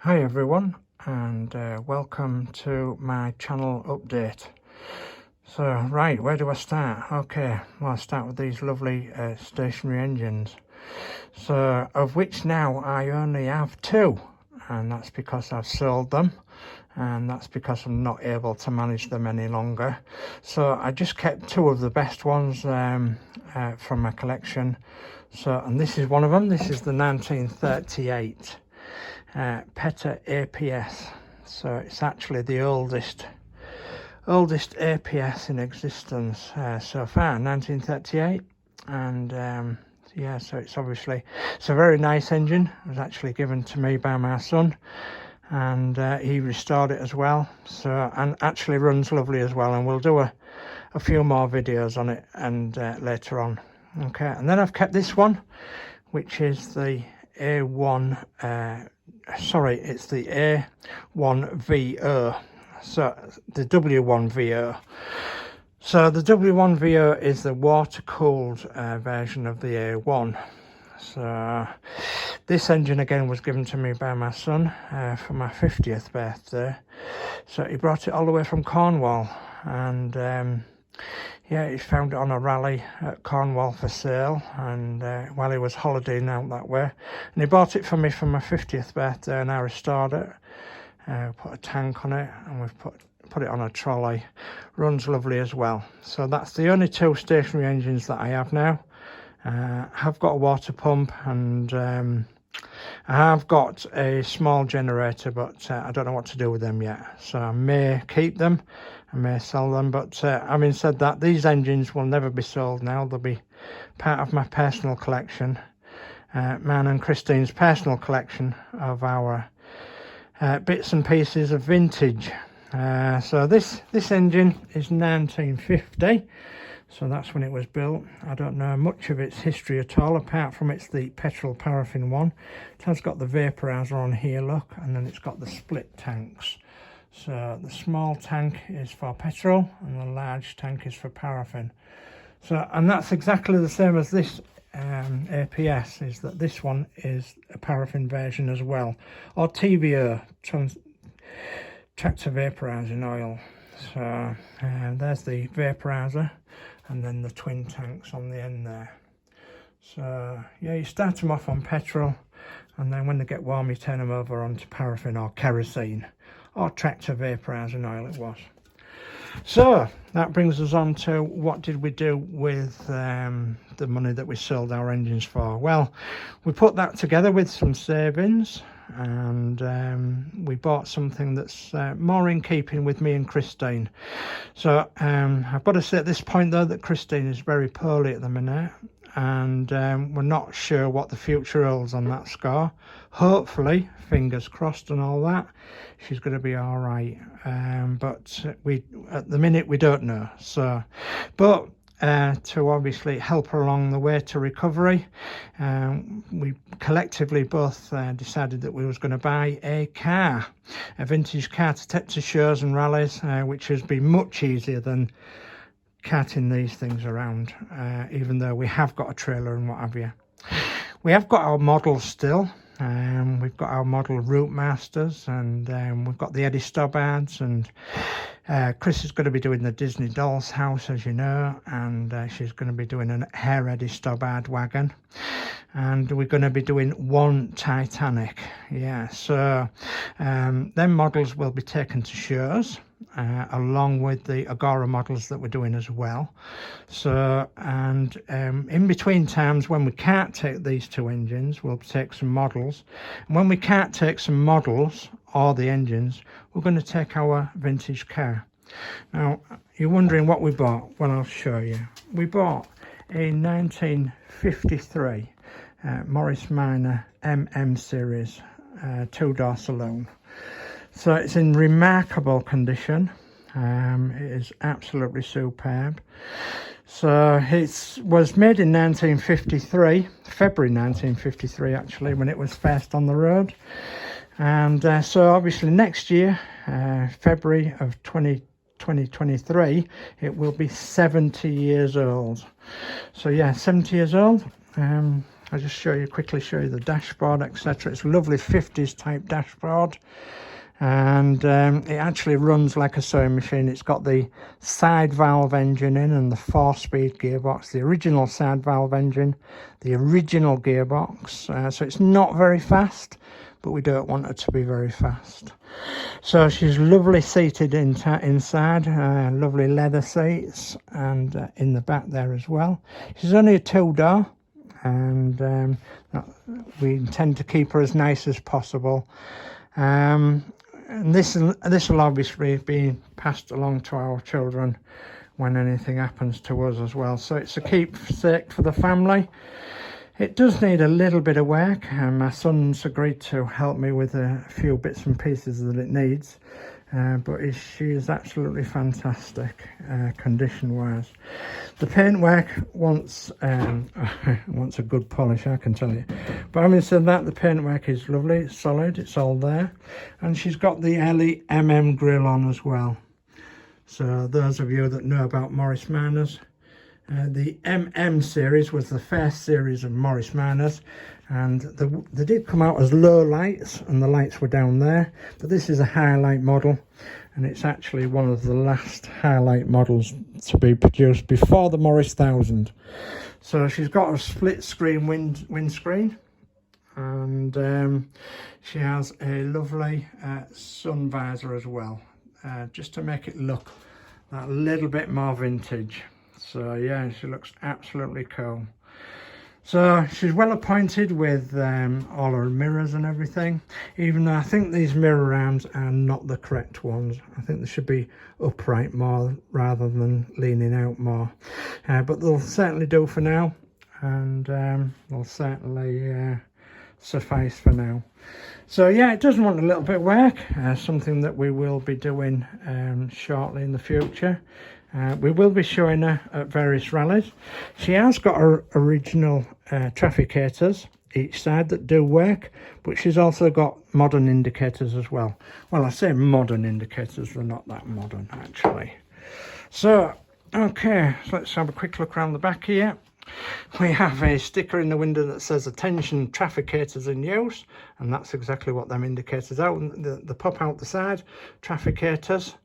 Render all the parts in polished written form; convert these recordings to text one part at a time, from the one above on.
Hi everyone, and welcome to my channel update. So right, where do I start? Okay, well, I'll start with these lovely stationary engines, so of which now I only have two, and that's because I've sold them, and that's because I'm not able to manage them any longer. So I just kept two of the best ones from my collection. So, and this is one of them. This is the 1938 Peta APS. So it's actually the oldest APS in existence so far, 1938. And yeah, so it's a very nice engine. It was actually given to me by my son, and he restored it as well. So, and actually runs lovely as well, and we'll do a few more videos on it and later on. Okay, and then I've kept this one, which is the A1 it's the A1VO, so the W1VO. So the W1VO is the water-cooled version of the A1. So this engine again was given to me by my son for my 50th birthday. So he brought it all the way from Cornwall, and yeah, he found it on a rally at Cornwall for sale, and while he was holidaying out that way, and he bought it for me for my 50th birthday, and I restored it, put a tank on it, and we've put it on a trolley. Runs lovely as well. So that's the only two stationary engines that I have now. I have got a water pump, and I have got a small generator, but I don't know what to do with them yet. So I may keep them, I may sell them, but having said that, these engines will never be sold now. They'll be part of my personal collection, mine and Christine's personal collection of our bits and pieces of vintage. So this engine is 1950. So that's when it was built. I don't know much of its history at all, apart from it's the petrol paraffin one. It has got the vaporizer on here, look, and then it's got the split tanks. So the small tank is for petrol and the large tank is for paraffin. So, and that's exactly the same as this APS, is that this one is a paraffin version as well, or TVO, tractor vaporizing oil. So there's the vaporizer, and then the twin tanks on the end there. So yeah, you start them off on petrol, and then when they get warm you turn them over onto paraffin or kerosene, or tractor vaporizing oil it was. So that brings us on to what did we do with the money that we sold our engines for. Well, we put that together with some savings, and we bought something that's more in keeping with me and Christine. So I've got to say at this point though that Christine is very poorly at the minute, and we're not sure what the future holds on that score. Hopefully, fingers crossed and all that, she's going to be all right, but we at the minute we don't know. So but to obviously help her along the way to recovery, we collectively both decided that we was going to buy a vintage car to take to shows and rallies, which has been much easier than carting these things around, even though we have got a trailer and what have you. We have got our models still. We've got our model Route Masters, and we've got the Eddie Stobbards, and Chris is going to be doing the Disney Doll's House, as you know, and she's going to be doing a Hair Eddie Stobbard wagon, and we're going to be doing one Titanic. Yeah, so them models will be taken to shows, along with the Agora models that we're doing as well. So, and in between times when we can't take these two engines, we'll take some models, and when we can't take some models or the engines, we're going to take our vintage car. Now you're wondering what we bought. Well, I'll show you. We bought a 1953 Morris Minor MM series 2-door saloon. So it's in remarkable condition. It is absolutely superb. So it was made in 1953, February 1953 actually, when it was first on the road. And so obviously next year, February of 2023, it will be 70 years old. So yeah, 70 years old. I'll just quickly show you the dashboard, etc. It's a lovely 50s type dashboard, and it actually runs like a sewing machine. It's got the side valve engine in and the 4-speed gearbox, the original side valve engine, the original gearbox. So it's not very fast, but we don't want it to be very fast. So she's lovely seated inside, lovely leather seats, and in the back there as well. She's only a 2-door, and we intend to keep her as nice as possible. And this will obviously be passed along to our children when anything happens to us as well. So it's a keepsake for the family. It does need a little bit of work, and my son's agreed to help me with a few bits and pieces that it needs, but she is absolutely fantastic condition wise. The paintwork wants a good polish, I can tell you, but having said that, the paintwork is lovely, it's solid, it's all there, and she's got the LE grille on as well. So those of you that know about Morris Minors, the MM series was the first series of Morris Minors, and they did come out as low lights, and the lights were down there, but this is a highlight model, and it's actually one of the last highlight models to be produced before the Morris 1000. So she's got a split screen windscreen, and she has a lovely sun visor as well, just to make it look that little bit more vintage. So yeah, she looks absolutely cool. So she's well appointed with all her mirrors and everything, even though I think these mirror arms are not the correct ones. I think they should be upright more rather than leaning out more, but they'll certainly do for now, and they'll certainly suffice for now. So yeah, it does want a little bit of work, something that we will be doing shortly in the future. We will be showing her at various rallies. She has got her original trafficators each side that do work, but she's also got modern indicators as well. Well, I say modern indicators, they're not that modern actually. So okay, so let's have a quick look around the back here. We have a sticker in the window that says attention, trafficators in use, and that's exactly what them indicators are. The pop out the side, trafficators.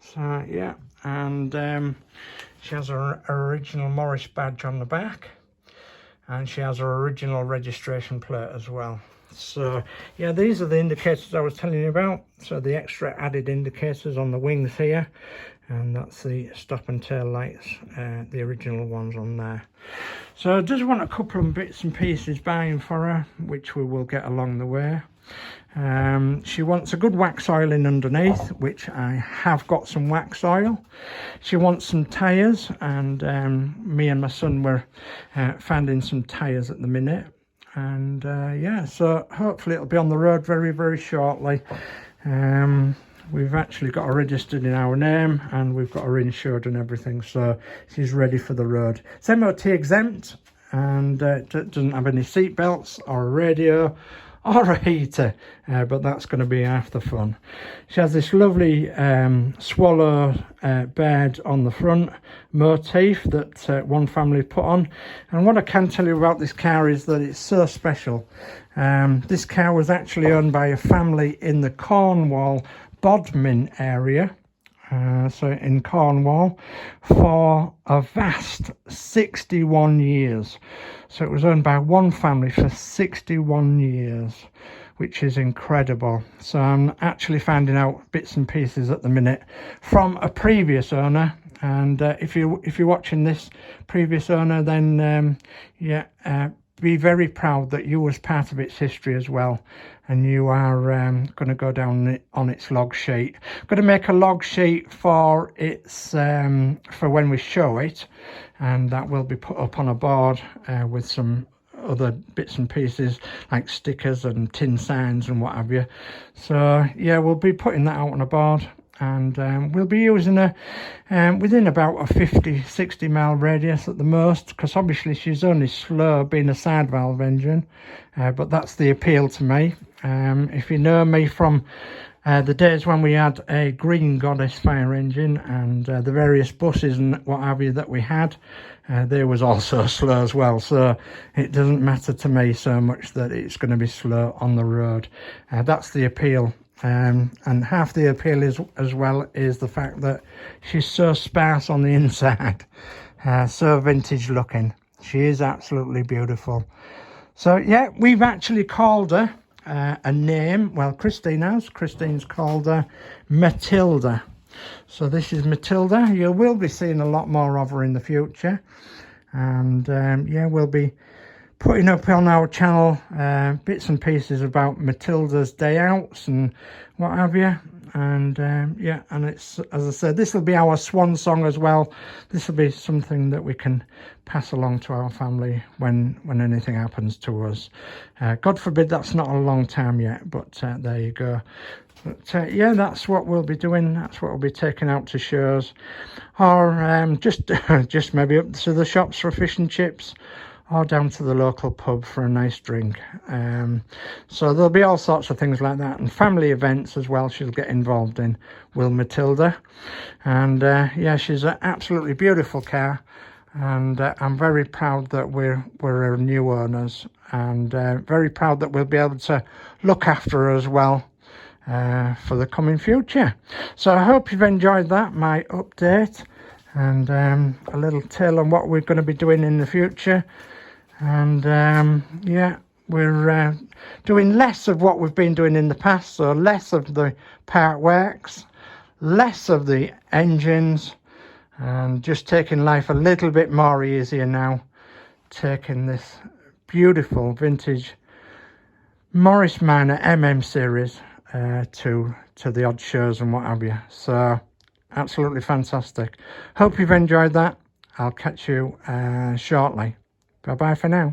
So yeah, and she has her original Morris badge on the back, and she has her original registration plate as well. So yeah, these are the indicators I was telling you about. So the extra added indicators on the wings here, and that's the stop and tail lights, the original ones on there. So I just want a couple of bits and pieces buying for her, which we will get along the way. She wants a good wax oil in underneath, which I have got some wax oil. She wants some tyres, and me and my son were finding some tyres at the minute, and yeah, so hopefully it'll be on the road very, very shortly. We've actually got her registered in our name, and we've got her insured and everything, so she's ready for the road. It's MOT exempt, and doesn't have any seat belts or a radio or a heater, but that's going to be half the fun. She has this lovely swallow bird on the front motif that one family put on, and what I can tell you about this car is that it's so special. This car was actually owned by a family in the Cornwall Bodmin area, so in Cornwall, for a vast 61 years. So it was owned by one family for 61 years, which is incredible. So I'm actually finding out bits and pieces at the minute from a previous owner, and if you're watching this previous owner, then be very proud that you was part of its history as well, and you are going to go down on its log sheet. Going to make a log sheet for its for when we show it, and that will be put up on a board with some other bits and pieces like stickers and tin signs and what have you. So yeah, we'll be putting that out on a board, and we'll be using her within about a 50-60 mile radius at the most, because obviously she's only slow being a side valve engine, but that's the appeal to me. If you know me from The days when we had a green Goddess fire engine and the various buses and what have you that we had, they was also slow as well. So it doesn't matter to me so much that it's going to be slow on the road. That's the appeal. And half the appeal is as well is the fact that she's so sparse on the inside, so vintage looking. She is absolutely beautiful. So yeah, we've actually called her a name. Well, Christine has. Christine's called her Matilda. So this is Matilda. You will be seeing a lot more of her in the future. And yeah, we'll be putting up on our channel bits and pieces about Matilda's day outs and what have you. And yeah, and it's, as I said, this will be our swan song as well. This will be something that we can pass along to our family when anything happens to us. God forbid that's not a long time yet, but there you go. But yeah, that's what we'll be doing. That's what we'll be taking out to shows, or just maybe up to the shops for fish and chips, or down to the local pub for a nice drink. So there'll be all sorts of things like that, and family events as well she'll get involved in, will Matilda. And yeah, she's an absolutely beautiful car, and I'm very proud that we're her new owners, and very proud that we'll be able to look after her as well for the coming future. So I hope you've enjoyed that, my update, and a little tale on what we're going to be doing in the future. And yeah, we're doing less of what we've been doing in the past, so less of the part works, less of the engines, and just taking life a little bit more easier now, taking this beautiful vintage Morris Minor MM series to the odd shows and what have you. So absolutely fantastic. Hope you've enjoyed that. I'll catch you shortly. Bye bye for now.